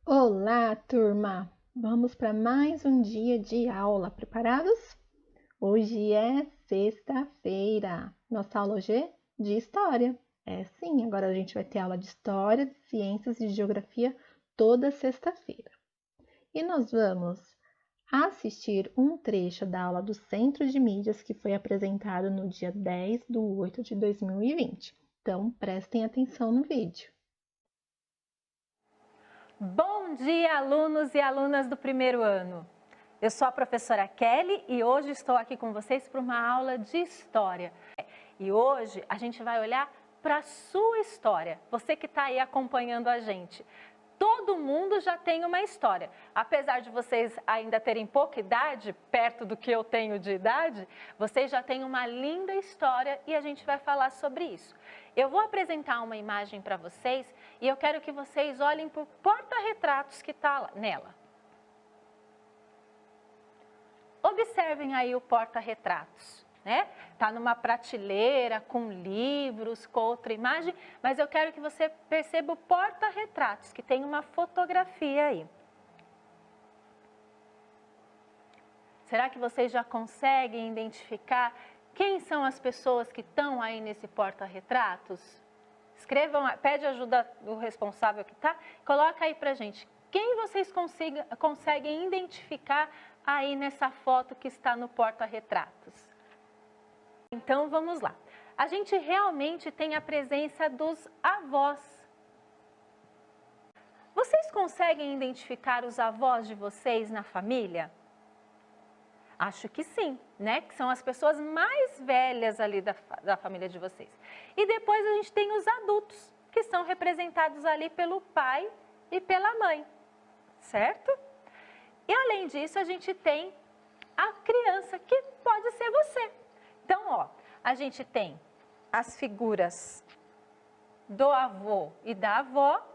Olá, turma! Vamos para mais um dia de aula. Preparados? Hoje é sexta-feira. Nossa aula hoje é de história. É sim, agora a gente vai ter aula de história, de ciências e de geografia toda sexta-feira. E nós vamos assistir um trecho da aula do Centro de Mídias que foi apresentado no dia 10/8/2020. Então, prestem atenção no vídeo. Bom dia, alunos e alunas do primeiro ano! Eu sou a professora Kelly e hoje estou aqui com vocês para uma aula de história. E hoje a gente vai olhar para a sua história, você que está aí acompanhando a gente. Todo mundo já tem uma história. Apesar de vocês ainda terem pouca idade, perto do que eu tenho de idade, vocês já têm uma linda história e a gente vai falar sobre isso. Eu vou apresentar uma imagem para vocês e eu quero que vocês olhem para o porta-retratos que está nela. Observem aí o porta-retratos, né? Tá numa prateleira com livros, com outra imagem, mas eu quero que você perceba o porta-retratos, que tem uma fotografia aí. Será que vocês já conseguem identificar quem são as pessoas que estão aí nesse porta-retratos? Escrevam, pede ajuda do responsável que está, coloca aí pra gente. Quem vocês conseguem identificar aí nessa foto que está no porta-retratos? Então vamos lá. A gente realmente tem a presença dos avós. Vocês conseguem identificar os avós de vocês na família? Acho que sim, né? Que são as pessoas mais velhas ali da família de vocês. E depois a gente tem os adultos, que são representados ali pelo pai e pela mãe, certo? E além disso, a gente tem a criança, que pode ser você. Então, ó, a gente tem as figuras do avô e da avó,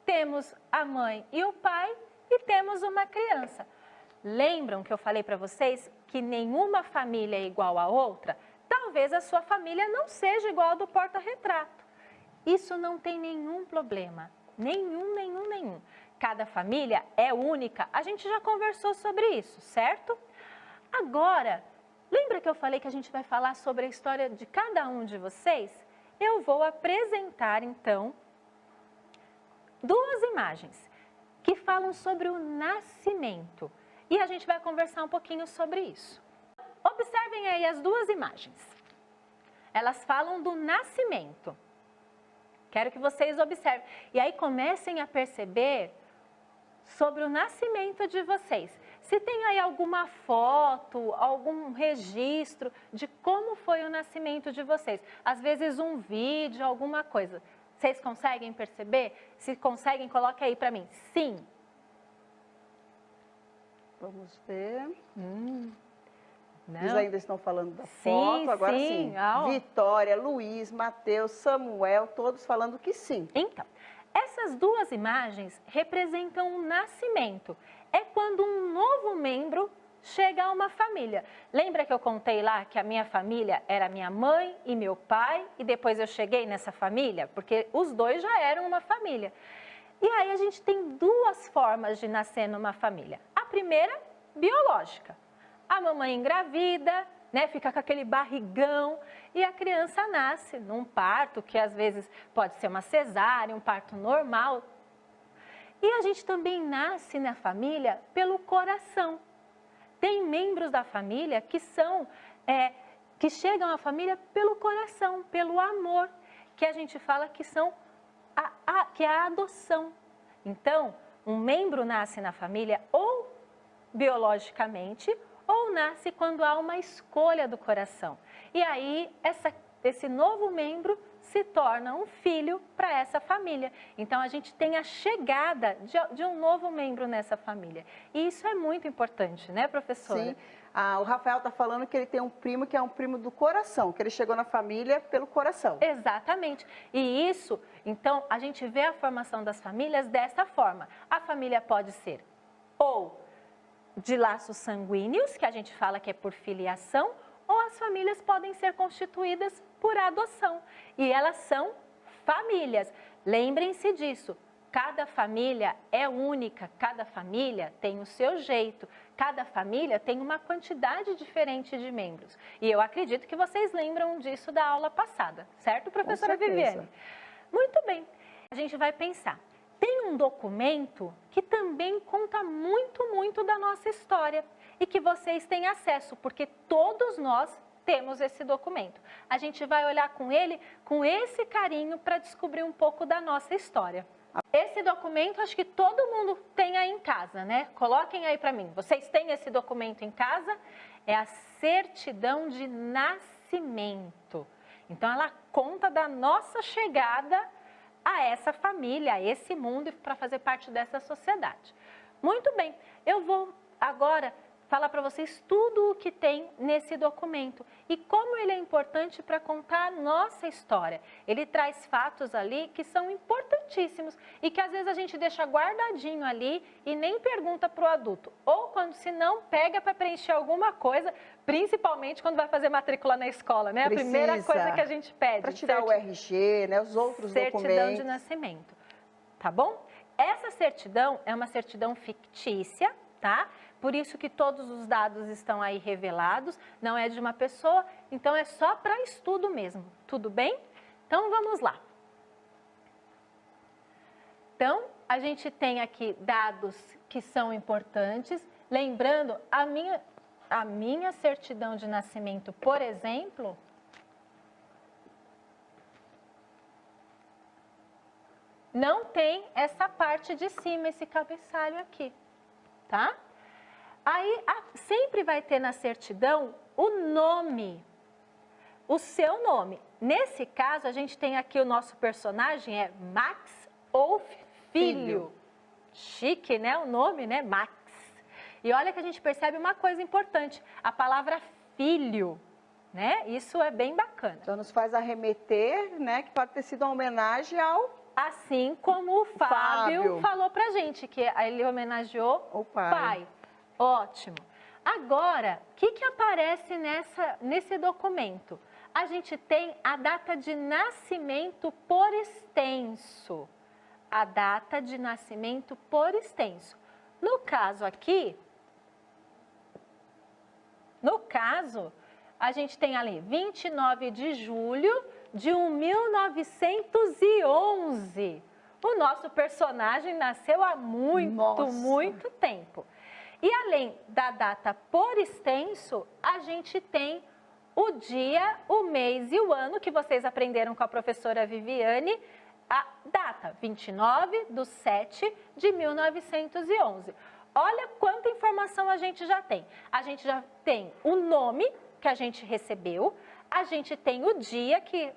temos a mãe e o pai e temos uma criança. Lembram que eu falei para vocês que nenhuma família é igual à outra? Talvez a sua família não seja igual ao do porta-retrato. Isso não tem nenhum problema, nenhum. Cada família é única, a gente já conversou sobre isso, certo? Agora, lembra que eu falei que a gente vai falar sobre a história de cada um de vocês? Eu vou apresentar, então, duas imagens que falam sobre o nascimento. E a gente vai conversar um pouquinho sobre isso. Observem aí as duas imagens. Elas falam do nascimento. Quero que vocês observem. E aí comecem a perceber sobre o nascimento de vocês. Se tem aí alguma foto, algum registro de como foi o nascimento de vocês. Às vezes um vídeo, alguma coisa. Vocês conseguem perceber? Se conseguem, coloque aí para mim. Sim. Vamos ver. Não. Eles ainda estão falando da foto, agora sim. Vitória, Luiz, Mateus, Samuel, todos falando que sim. Então, essas duas imagens representam um nascimento. É quando um novo membro chega a uma família. Lembra que eu contei lá que a minha família era minha mãe e meu pai e depois eu cheguei nessa família? Porque os dois já eram uma família. E aí a gente tem duas formas de nascer numa família. A primeira, biológica. A mamãe engravida, né, fica com aquele barrigão e a criança nasce num parto, que às vezes pode ser uma cesárea, um parto normal. E a gente também nasce na família pelo coração. Tem membros da família que que chegam à família pelo coração, pelo amor, que a gente fala que são que é a adoção. Então, um membro nasce na família ou biologicamente ou nasce quando há uma escolha do coração. E aí, esse novo membro se torna um filho para essa família. Então, a gente tem a chegada de um novo membro nessa família. E isso é muito importante, né, professora? Sim. O Rafael está falando que ele tem um primo que é um primo do coração, que ele chegou na família pelo coração. Exatamente. E isso, então, a gente vê a formação das famílias dessa forma. A família pode ser ou de laços sanguíneos, que a gente fala que é por filiação, ou as famílias podem ser constituídas por adoção. E elas são famílias. Lembrem-se disso. Cada família é única, cada família tem o seu jeito, cada família tem uma quantidade diferente de membros. E eu acredito que vocês lembram disso da aula passada, certo, professora Viviane? Muito bem, a gente vai pensar. Tem um documento que também conta muito da nossa história e que vocês têm acesso, porque todos nós temos esse documento. A gente vai olhar com ele com esse carinho para descobrir um pouco da nossa história. Esse documento, acho que todo mundo tem aí em casa, né? Coloquem aí para mim. Vocês têm esse documento em casa? É a certidão de nascimento. Então, ela conta da nossa chegada a essa família, a esse mundo, para fazer parte dessa sociedade. Muito bem, eu vou agora falar para vocês tudo o que tem nesse documento e como ele é importante para contar a nossa história. Ele traz fatos ali que são importantíssimos e que às vezes a gente deixa guardadinho ali e nem pergunta para o adulto. Ou quando se não pega para preencher alguma coisa, principalmente quando vai fazer matrícula na escola, né? Precisa. A primeira coisa que a gente pede. Para tirar o RG, né? Os outros documentos. Certidão de nascimento, tá bom? Essa certidão é uma certidão fictícia, tá? Por isso que todos os dados estão aí revelados, não é de uma pessoa, então é só para estudo mesmo, tudo bem? Então vamos lá. Então, a gente tem aqui dados que são importantes, lembrando, a minha certidão de nascimento, por exemplo, não tem essa parte de cima, esse cabeçalho aqui, tá? Aí, sempre vai ter na certidão o nome, o seu nome. Nesse caso, a gente tem aqui o nosso personagem, é Max ou Filho. Chique, né? O nome, né? Max. E olha que a gente percebe uma coisa importante, a palavra filho, né? Isso é bem bacana. Então, nos faz arremeter, né? Que pode ter sido uma homenagem ao... Assim como o Fábio falou pra gente, que ele homenageou o pai. Ótimo. Agora, o que aparece nesse documento? A gente tem a data de nascimento por extenso. A data de nascimento por extenso. No caso aqui, a gente tem ali 29 de julho de 1911. O nosso personagem nasceu há muito tempo. E além da data por extenso, a gente tem o dia, o mês e o ano que vocês aprenderam com a professora Viviane, a data 29/7/1911. Olha quanta informação a gente já tem. A gente já tem o nome que a gente recebeu, a gente tem o dia que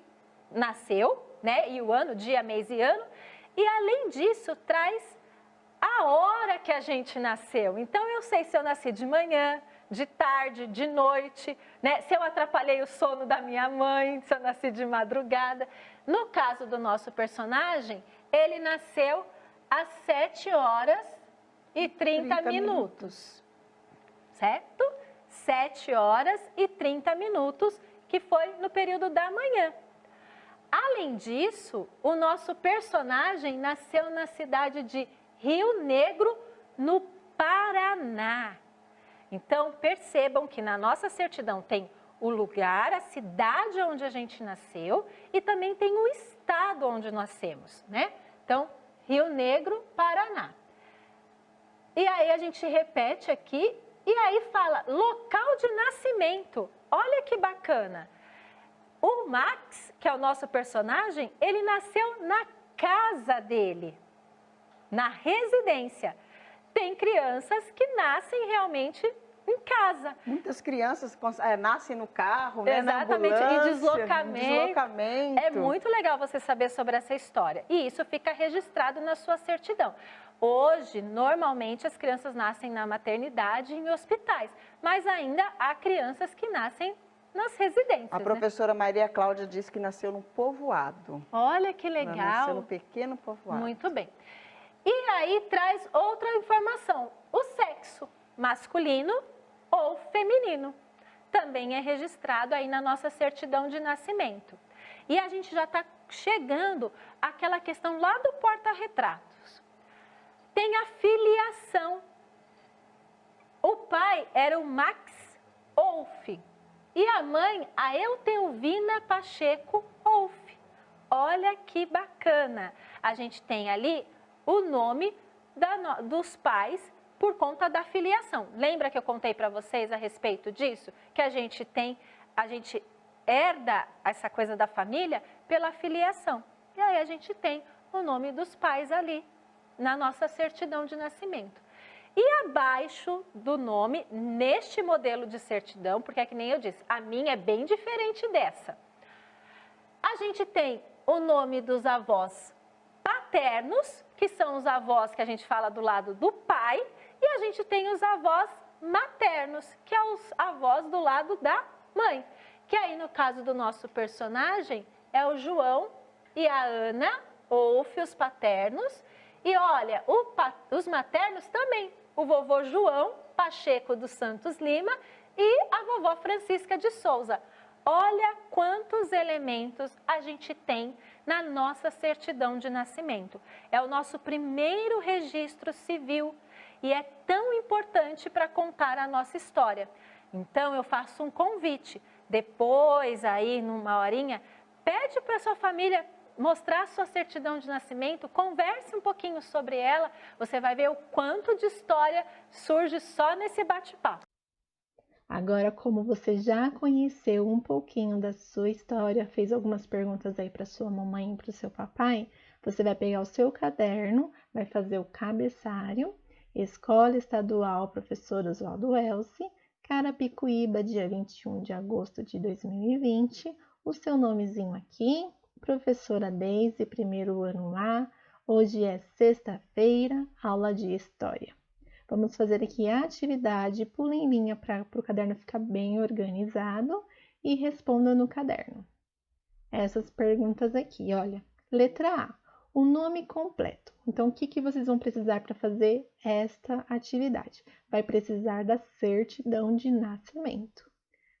nasceu, né? E o ano, dia, mês e ano. E além disso, traz a hora que a gente nasceu. Então, eu sei se eu nasci de manhã, de tarde, de noite, né? Se eu atrapalhei o sono da minha mãe, se eu nasci de madrugada. No caso do nosso personagem, ele nasceu às 7h30, certo? 7h30, que foi no período da manhã. Além disso, o nosso personagem nasceu na cidade de Rio Negro, no Paraná. Então, percebam que na nossa certidão tem o lugar, a cidade onde a gente nasceu e também tem o estado onde nascemos, né? Então, Rio Negro, Paraná. E aí a gente repete aqui e aí fala local de nascimento. Olha que bacana. O Max, que é o nosso personagem, ele nasceu na casa dele, na residência. Tem crianças que nascem realmente em casa. Muitas crianças nascem no carro, né? Exatamente, Na ambulância, em deslocamento. É muito legal você saber sobre essa história. E isso fica registrado na sua certidão. Hoje, normalmente, as crianças nascem na maternidade e em hospitais. Mas ainda há crianças que nascem nas residências. A professora Maria Cláudia disse que nasceu num povoado. Olha que legal. Ela nasceu num pequeno povoado. Muito bem. E aí traz outra informação, o sexo, masculino ou feminino. Também é registrado aí na nossa certidão de nascimento. E a gente já está chegando àquela questão lá do porta-retratos. era o Max Wolff. E a mãe, a Eutelvina Pacheco Wolff. Olha que bacana. A gente tem ali o nome dos pais por conta da filiação. Lembra que eu contei para vocês a respeito disso? Que a gente herda essa coisa da família pela filiação. E aí a gente tem o nome dos pais ali na nossa certidão de nascimento. E abaixo do nome, neste modelo de certidão, porque é que nem eu disse, a minha é bem diferente dessa. A gente tem o nome dos avós paternos, que são os avós que a gente fala do lado do pai, e a gente tem os avós maternos, que são os avós do lado da mãe. Que aí no caso do nosso personagem é o João e a Ana, Wolff, os paternos. E olha, os maternos também, o vovô João Pacheco dos Santos Lima e a vovó Francisca de Souza. Olha quantos elementos a gente tem na nossa certidão de nascimento. É o nosso primeiro registro civil e é tão importante para contar a nossa história. Então eu faço um convite, depois aí numa horinha, pede para sua família mostrar a sua certidão de nascimento, converse um pouquinho sobre ela, você vai ver o quanto de história surge só nesse bate-papo. Agora, como você já conheceu um pouquinho da sua história, fez algumas perguntas aí para sua mamãe e para o seu papai, você vai pegar o seu caderno, vai fazer o cabeçário, Escola Estadual Professor Oswaldo Elci, Carapicuíba, dia 21 de agosto de 2020, o seu nomezinho aqui, professora Deise, primeiro ano A, hoje é sexta-feira, aula de História. Vamos fazer aqui a atividade, pula em linha para o caderno ficar bem organizado e responda no caderno. Essas perguntas aqui, olha. Letra A, o nome completo. Então, o que vocês vão precisar para fazer esta atividade? Vai precisar da certidão de nascimento,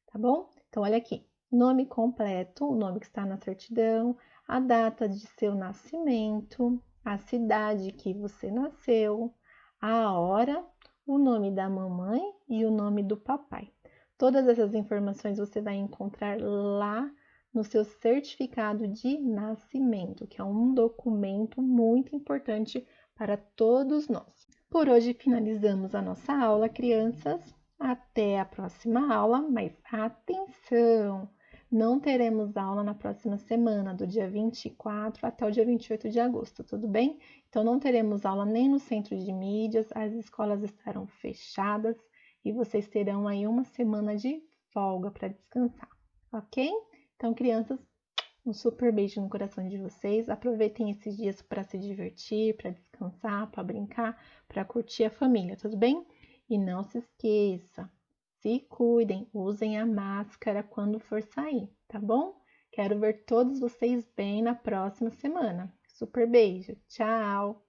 tá bom? Então, olha aqui, nome completo, o nome que está na certidão, a data de seu nascimento, a cidade que você nasceu, a hora, o nome da mamãe e o nome do papai. Todas essas informações você vai encontrar lá no seu certificado de nascimento, que é um documento muito importante para todos nós. Por hoje finalizamos a nossa aula, crianças. Até a próxima aula, mas atenção! Não teremos aula na próxima semana, do dia 24 até o dia 28 de agosto, tudo bem? Então, não teremos aula nem no centro de mídias, as escolas estarão fechadas e vocês terão aí uma semana de folga para descansar, ok? Então, crianças, um super beijo no coração de vocês. Aproveitem esses dias para se divertir, para descansar, para brincar, para curtir a família, tudo bem? E não se esqueça, se cuidem, usem a máscara quando for sair, tá bom? Quero ver todos vocês bem na próxima semana. Super beijo, tchau!